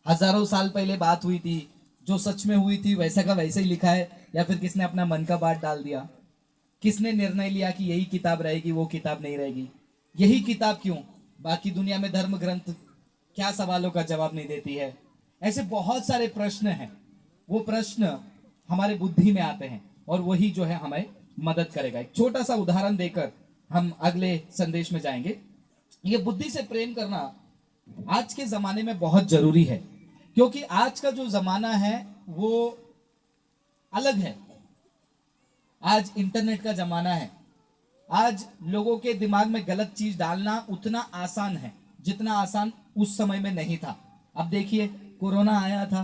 हजारों साल पहले बात हुई थी, जो सच में हुई थी वैसा का वैसे ही लिखा है, या फिर किसने अपना मन का बात डाल दिया? किसने निर्णय लिया कि यही किताब रहेगी, वो किताब नहीं रहेगी? यही किताब क्यों? बाकी दुनिया में धर्म ग्रंथ क्या सवालों का जवाब नहीं देती है? ऐसे बहुत सारे प्रश्न हैं। वो प्रश्न हमारे बुद्धि में आते हैं और वही जो है हमें मदद करेगा। एक छोटा सा उदाहरण देकर हम अगले संदेश में जाएंगे। ये बुद्धि से प्रेम करना आज के जमाने में बहुत जरूरी है, क्योंकि आज का जो जमाना है वो अलग है। आज इंटरनेट का जमाना है। आज लोगों के दिमाग में गलत चीज डालना उतना आसान है जितना आसान उस समय में नहीं था। अब देखिए, कोरोना आया था,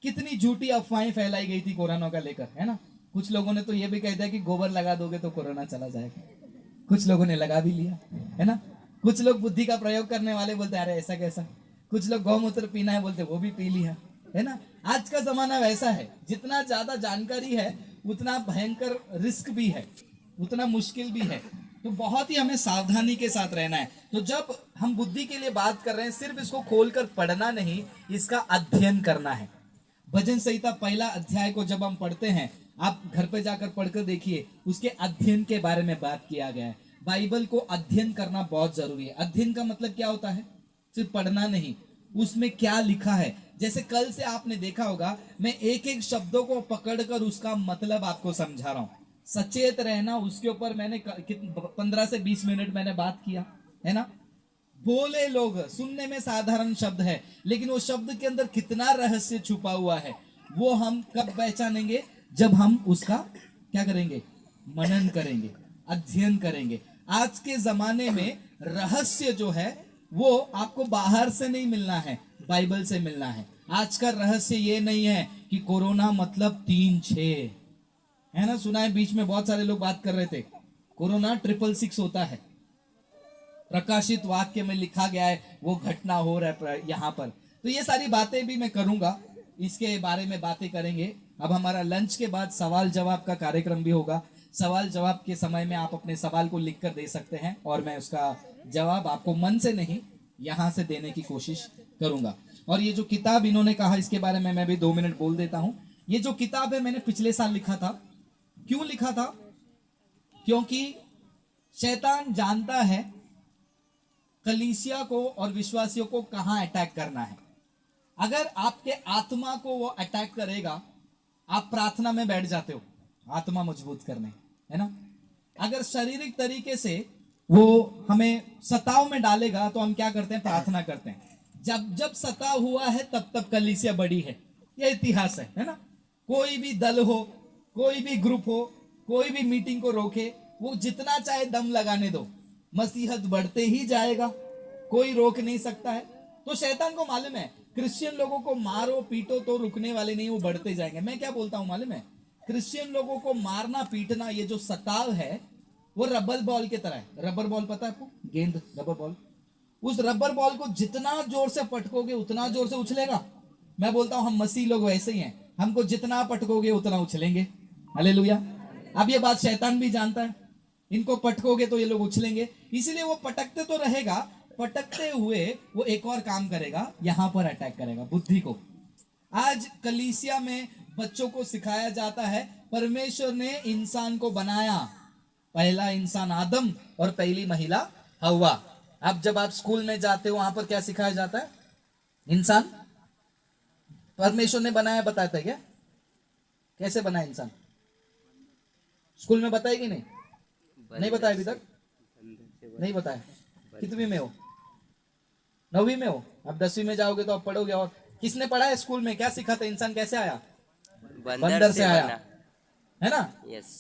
कितनी झूठी अफवाहें फैलाई गई थी कोरोना का लेकर, है ना? कुछ लोगों ने तो ये भी कह दिया कि गोबर लगा दोगे तो कोरोना चला जाएगा। कुछ लोगों ने लगा भी लिया, है ना? कुछ लोग बुद्धि का प्रयोग करने वाले बोलते अरे ऐसा कैसा। कुछ लोग गौमूत्र पीना है बोलते, वो भी पी लिया, है ना? आज का जमाना वैसा है, जितना ज्यादा जानकारी है उतना भयंकर रिस्क भी है, उतना मुश्किल भी है। तो बहुत ही हमें सावधानी के साथ रहना है। तो जब हम बुद्धि के लिए बात कर रहे हैं, सिर्फ इसको खोलकर पढ़ना नहीं, इसका अध्ययन करना है। भजन संहिता पहला अध्याय को जब हम पढ़ते हैं, आप घर पे जाकर पढ़कर देखिए, उसके अध्ययन के बारे में बात किया गया है। बाइबल को अध्ययन करना बहुत जरूरी है। अध्ययन का मतलब क्या होता है? सिर्फ पढ़ना नहीं, उसमें क्या लिखा है। जैसे कल से आपने देखा होगा, मैं एक एक शब्दों को पकड़कर उसका मतलब आपको समझा रहा हूं। सचेत रहना, उसके ऊपर मैंने 15 से 20 मिनट मैंने बात किया, है ना? बोले लोग सुनने में साधारण शब्द है, लेकिन वो शब्द के अंदर कितना रहस्य छुपा हुआ है, वो हम कब पहचानेंगे? जब हम उसका क्या करेंगे? मनन करेंगे, अध्ययन करेंगे। आज के जमाने में रहस्य जो है वो आपको बाहर से नहीं मिलना है, बाइबल से मिलना है। आज का रहस्य ये नहीं है कि कोरोना मतलब 3-6, है ना? सुना है, बीच में बहुत सारे लोग बात कर रहे थे कोरोना 666 होता है। प्रकाशित वाक्य में लिखा गया है, वो घटना हो रहा है यहाँ पर। तो ये सारी बातें भी मैं करूंगा, इसके बारे में बातें करेंगे। अब हमारा लंच के बाद सवाल जवाब का कार्यक्रम भी होगा। सवाल जवाब के समय में आप अपने सवाल को लिख कर दे सकते हैं और मैं उसका जवाब आपको मन से नहीं, यहां से देने की कोशिश करूंगा। और ये जो किताब इन्होंने कहा, इसके बारे में मैं भी 2 मिनट बोल देता हूं। ये जो किताब है मैंने पिछले साल लिखा था। क्यों लिखा था? क्योंकि शैतान जानता है कलीसिया को और विश्वासियों को कहां अटैक करना है। अगर आपके आत्मा को वो अटैक करेगा, आप प्रार्थना में बैठ जाते हो आत्मा मजबूत करने, है ना? अगर शारीरिक तरीके से वो हमें सताव में डालेगा तो हम क्या करते हैं? प्रार्थना करते हैं। जब जब सताव हुआ है तब तब कलीसिया बड़ी है, ये इतिहास है ना? कोई भी दल हो, कोई भी ग्रुप हो, कोई भी मीटिंग को रोके, वो जितना चाहे दम लगाने दो, मसीहत बढ़ते ही जाएगा, कोई रोक नहीं सकता है। तो शैतान को मालूम है क्रिश्चियन लोगों को मारो पीटो तो रुकने वाले नहीं, वो बढ़ते जाएंगे। मैं क्या बोलता हूं मालूम है? क्रिश्चियन लोगों को मारना पीटना, ये जो सताव है, वो रबर बॉल की तरह है। रबर बॉल पता है आपको? गेंद, रबर बॉल। उस रबर बॉल को जितना जोर से पटकोगे उतना जोर से उछलेगा। मैं बोलता हूं हम मसीह लोग वैसे ही हैं, हमको जितना पटकोगे उतना उछलेंगे। हालेलुया। अब ये बात शैतान भी जानता है, इनको पटकोगे तो ये लोग उछलेंगे, इसीलिए वो पटकते तो रहेगा। पटकते हुए वो एक और काम करेगा, यहां पर अटैक करेगा बुद्धि को। आज कलीसिया में बच्चों को सिखाया जाता है परमेश्वर ने इंसान को बनाया, पहला इंसान आदम और पहली महिला हव्वा। अब जब आप स्कूल में जाते हो, वहां पर क्या सिखाया जाता है? इंसान परमेश्वर ने बनाया, बताता है क्या? कैसे बनाया इंसान? स्कूल में बताएगी नहीं? नहीं बताया अभी तक? नहीं बताया। कितवीं में हो? 9वीं में हो? अब 10वीं में जाओगे तो अब पढ़ोगे। और किसने पढ़ा है स्कूल में? क्या सीखा था? इंसान कैसे आया? बंदर से आया, है ना?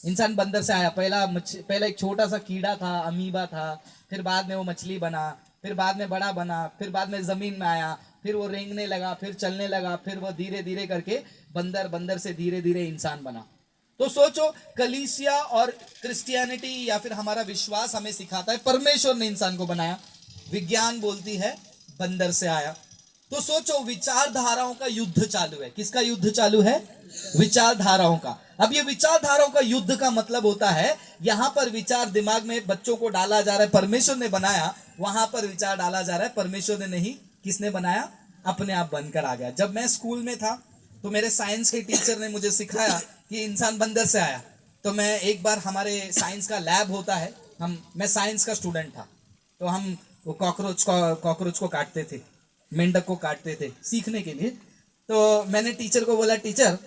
इंसान बंदर से आया। पहला एक छोटा सा कीड़ा था, अमीबा था, फिर बाद में वो मछली बना, फिर बाद में बड़ा बना, फिर बाद में जमीन में आया, फिर वो रेंगने लगा, फिर चलने लगा, फिर वो धीरे धीरे करके बंदर से धीरे धीरे इंसान बना। तो सोचो, कलीसिया और क्रिश्चियनिटी या फिर हमारा विश्वास हमें सिखाता है परमेश्वर ने इंसान को बनाया, विज्ञान बोलती है बंदर से आया। तो सोचो, विचारधाराओं का युद्ध चालू है। किसका युद्ध चालू है? विचारधाराओं का। अब ये विचारधाराओं का युद्ध का मतलब होता है, यहां पर विचार दिमाग में बच्चों को डाला जा रहा है, परमेश्वर ने बनाया, वहां पर विचार डाला जा रहा है, परमेश्वर ने नहीं। किसने बनाया? अपने आप बनकर आ गया। जब मैं स्कूल में था तो मेरे साइंस के टीचर ने मुझे सिखाया कि इंसान बंदर से आया। तो मैं एक बार, हमारे साइंस का लैब होता है, मैं साइंस का स्टूडेंट था, तो हम वो कॉकरोच को काटते थे, मेंढक को काटते थे सीखने के लिए। तो मैंने टीचर को बोला, टीचर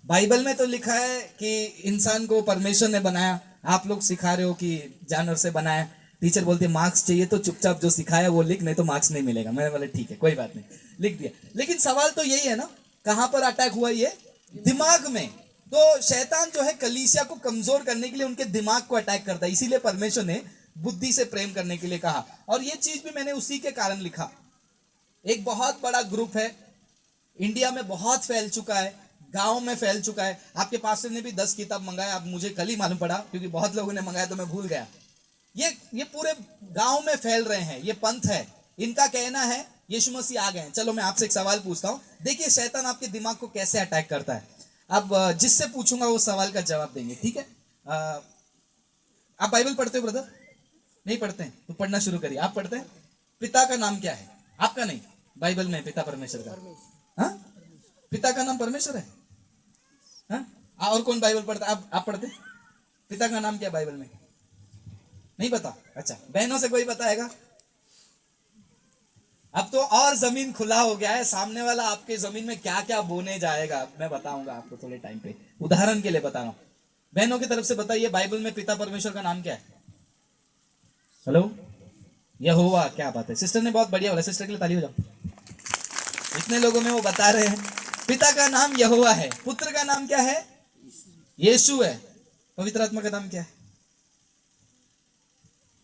बाइबल में तो लिखा है कि इंसान को परमेश्वर ने बनाया, आप लोग सिखा रहे हो कि जानवर से बनाया। टीचर बोलती मार्क्स चाहिए तो चुपचाप जो सिखाया वो लिख, नहीं तो मार्क्स नहीं मिलेगा। मैंने बोला ठीक है कोई बात नहीं, लिख दिया। लेकिन सवाल तो यही है ना, कहां पर अटैक हुआ? ये दिमाग में। तो शैतान जो है कलीसिया को कमजोर करने के लिए उनके दिमाग को अटैक करता है, इसीलिए परमेश्वर ने बुद्धि से प्रेम करने के लिए कहा। और ये चीज भी मैंने उसी के कारण लिखा। एक बहुत बड़ा ग्रुप है, इंडिया में बहुत फैल चुका है, गांव में फैल चुका है। आपके पास्टर ने भी 10 किताब मंगाया, अब मुझे कल ही मालूम पड़ा क्योंकि बहुत लोगों ने मंगाया तो मैं भूल गया। ये पूरे गांव में फैल रहे हैं, ये पंथ है। इनका कहना है यीशु मसीह आ गए हैं। चलो मैं आपसे एक सवाल पूछता हूं, देखिए शैतान आपके दिमाग को कैसे अटैक करता है। अब जिससे पूछूंगा वो सवाल का जवाब देंगे, ठीक है? आप बाइबल पढ़ते हो ब्रदर? नहीं पढ़ते हैं तो पढ़ना शुरू करिए। आप पढ़ते हैं? पिता का नाम क्या है? आपका नहीं, बाइबल में पिता परमेश्वर का। हाँ, पिता का नाम परमेश्वर है। हाँ? और कौन बाइबल पढ़ता? आप पढ़ते? पिता का नाम क्या है बाइबल में? नहीं पता? अच्छा, बहनों से कोई बताएगा? अब तो और जमीन खुला हो गया है, सामने वाला आपके जमीन में क्या क्या बोने जाएगा मैं बताऊंगा आपको थोड़े टाइम पे। उदाहरण के लिए बता रहा हूं। बहनों की तरफ से बताइए, बाइबल में पिता परमेश्वर का नाम क्या है? हेलो, यहोवा। क्या बात है, सिस्टर ने बहुत बढ़िया बोला, सिस्टर के लिए ताली हो जाओ। इतने लोगों में वो बता रहे हैं पिता का नाम यहोवा है, पुत्र का नाम क्या है? यीशु है, पवित्र आत्मा का नाम क्या है?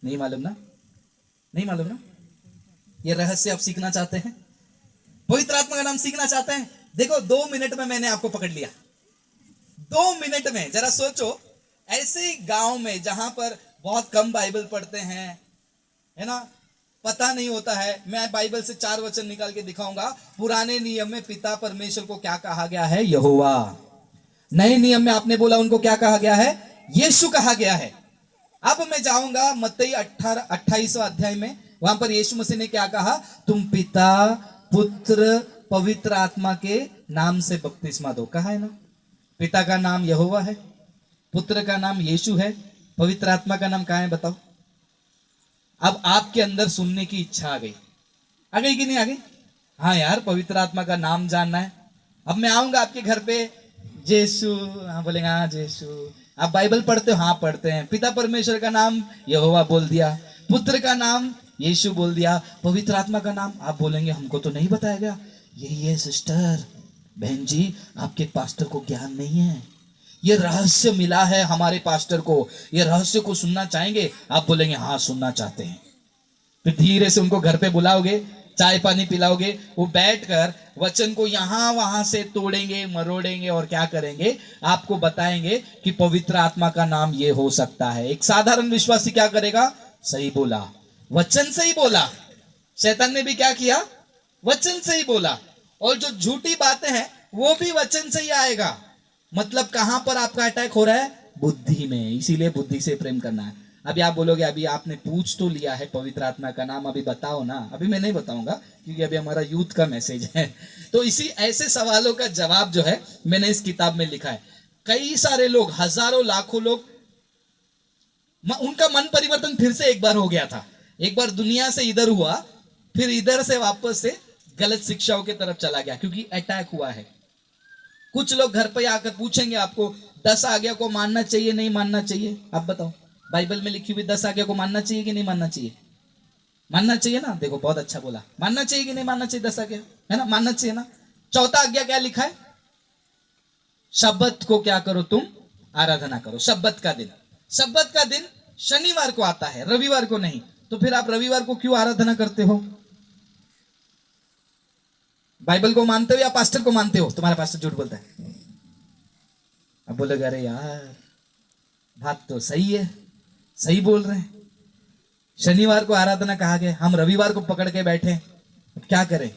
नहीं मालूम ना? नहीं मालूम ना? ये रहस्य आप सीखना चाहते हैं? पवित्र आत्मा का नाम सीखना चाहते हैं? देखो 2 मिनट में मैंने आपको पकड़ लिया। 2 मिनट में जरा सोचो, ऐसे ही गांव में जहां पर बहुत कम बाइबल पढ़ते हैं, है ना, पता नहीं होता है, मैं बाइबल से 4 वचन निकाल के दिखाऊंगा। पुराने नियम में पिता परमेश्वर को क्या कहा गया है? यहोवा। नए नियम में आपने बोला उनको क्या कहा गया है? यीशु कहा गया है। अब मैं जाऊंगा मत्ती 28वां अध्याय में, वहां पर यीशु मसीह ने क्या कहा? तुम पिता पुत्र पवित्र आत्मा के नाम से बपतिस्मा दो। कहा है ना? पिता का नाम यहोवा है, पुत्र का नाम यीशु है, पवित्र आत्मा का नाम कहां है बताओ? अब आपके अंदर सुनने की इच्छा आ गई कि नहीं आ गई? हाँ यार, पवित्र आत्मा का नाम जानना है। अब मैं आऊंगा आपके घर पे, यीशु, हाँ बोलेंगे हाँ यीशु। आप बाइबल पढ़ते हो? हाँ पढ़ते हैं। पिता परमेश्वर का नाम यहोवा बोल दिया, पुत्र का नाम यीशु बोल दिया, पवित्र आत्मा का नाम आप बोलेंगे हमको तो नहीं बताया गया। यही है सिस्टर, बहन जी, आपके पास्टर को ज्ञान नहीं है। ये रहस्य मिला है हमारे पास्टर को, ये रहस्य को सुनना चाहेंगे? आप बोलेंगे हाँ सुनना चाहते हैं। फिर धीरे से उनको घर पे बुलाओगे, चाय पानी पिलाओगे, वो बैठकर वचन को यहां वहां से तोड़ेंगे मरोड़ेंगे और क्या करेंगे? आपको बताएंगे कि पवित्र आत्मा का नाम ये हो सकता है। एक साधारण विश्वासी क्या करेगा? सही बोला, वचन से ही बोला। शैतान ने भी क्या किया? वचन से ही बोला। और जो झूठी बातें हैं वो भी वचन से ही आएगा। मतलब कहां पर आपका अटैक हो रहा है? बुद्धि में। इसीलिए बुद्धि से प्रेम करना है। अभी आप बोलोगे अभी आपने पूछ तो लिया है पवित्र आत्मा का नाम, अभी बताओ ना। अभी मैं नहीं बताऊंगा क्योंकि अभी हमारा यूथ का मैसेज है। तो इसी ऐसे सवालों का जवाब जो है मैंने इस किताब में लिखा है। कई सारे लोग, हजारों लाखों लोग, उनका मन परिवर्तन फिर से एक बार हो गया था। एक बार दुनिया से इधर हुआ, फिर इधर से वापस से गलत शिक्षाओं की तरफ चला गया क्योंकि अटैक हुआ है। कुछ लोग घर पे आकर पूछेंगे आपको 10 आज्ञा को मानना चाहिए नहीं मानना चाहिए? आप बताओ, बाइबल में लिखी हुई 10 आज्ञा को मानना चाहिए कि नहीं मानना चाहिए? मानना चाहिए ना। देखो बहुत अच्छा बोला, मानना चाहिए कि नहीं मानना चाहिए? 10 आज्ञा है ना, मानना चाहिए ना। चौथा आज्ञा क्या लिखा है? शब्बत को क्या करो तुम? आराधना करो। शब्बत का दिन, शब्बत का दिन शनिवार को आता है, रविवार को नहीं। तो फिर आप रविवार को क्यों आराधना करते हो? बाइबल को मानते हो या पास्टर को मानते हो? तुम्हारा पास्टर झूठ बोलता है। अब बोलोगे अरे यार बात तो सही है, सही बोल रहे हैं। शनिवार को आराधना कहा गया, हम रविवार को पकड़ के बैठे। अब क्या करें?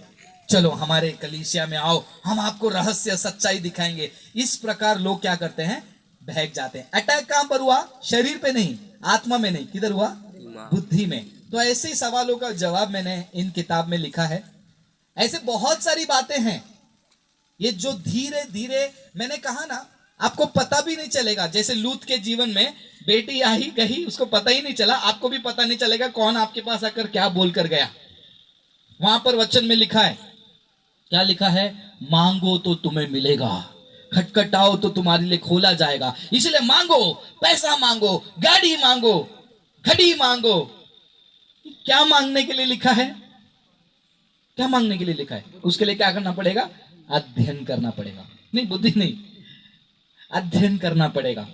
चलो हमारे कलीसिया में आओ, हम आपको रहस्य सच्चाई दिखाएंगे। इस प्रकार लोग क्या करते हैं? बहक जाते हैं। अटैक कहां पर हुआ? शरीर पे नहीं, आत्मा में नहीं, किधर हुआ? बुद्धि में। तो ऐसे सवालों का जवाब मैंने इन किताब में लिखा है। ऐसे बहुत सारी बातें हैं ये जो धीरे धीरे, मैंने कहा ना, आपको पता भी नहीं चलेगा। जैसे लूत के जीवन में बेटी आई गई, उसको पता ही नहीं चला, आपको भी पता नहीं चलेगा कौन आपके पास आकर क्या बोलकर गया। वहां पर वचन में लिखा है, क्या लिखा है? मांगो तो तुम्हें मिलेगा, खटखटाओ तो तुम्हारे लिए खोला जाएगा। इसलिए मांगो, पैसा मांगो, गाड़ी मांगो, घड़ी मांगो। क्या मांगने के लिए लिखा है? क्या मांगने के लिए लिखा है? उसके लिए क्या करना पड़ेगा? अध्ययन करना पड़ेगा। नहीं, बुद्धि नहीं, अध्ययन करना पड़ेगा।